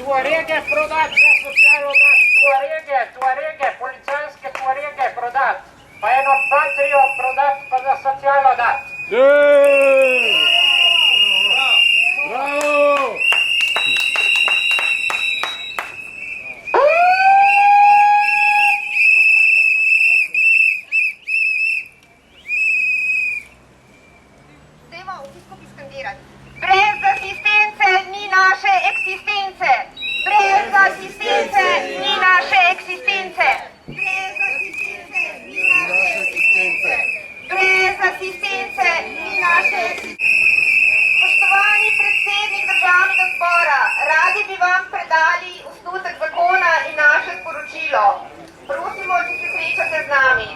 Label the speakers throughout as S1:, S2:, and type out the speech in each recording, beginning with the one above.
S1: tuarege prodati za socialno dat, tuarege, policijske tuarege prodati, pa eno patrijo prodati pa za socialno dat.
S2: Bravo!
S3: Dajmo vsi skupaj skandirati. Brez asistence ni naše eksistence. Brez asistence ni naše eksistence. Brez asistence ni naše eksistence. Brez asistence ni naše eksistence. Spoštovani predsednik Državnega zbora, radi bi vam predali osnutek zakona in naše sporočilo. Prosimo, če se srečate z nami.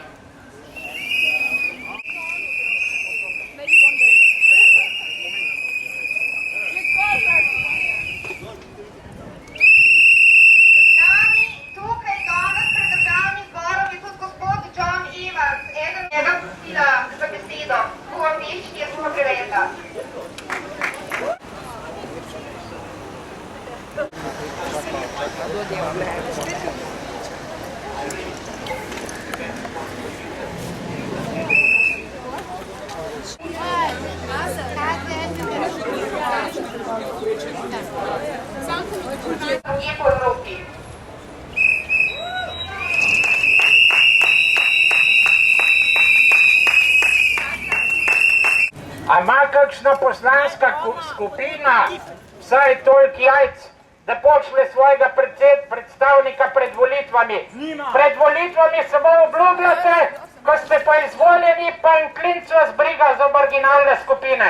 S1: A ima kakšna poslanska skupina vsaj toliko jajc, da pošle svojega predstavnika pred volitvami? Pred volitvami samo obljubljate, ko ste pa izvoljeni, pa en klinc vas briga za marginalne skupine.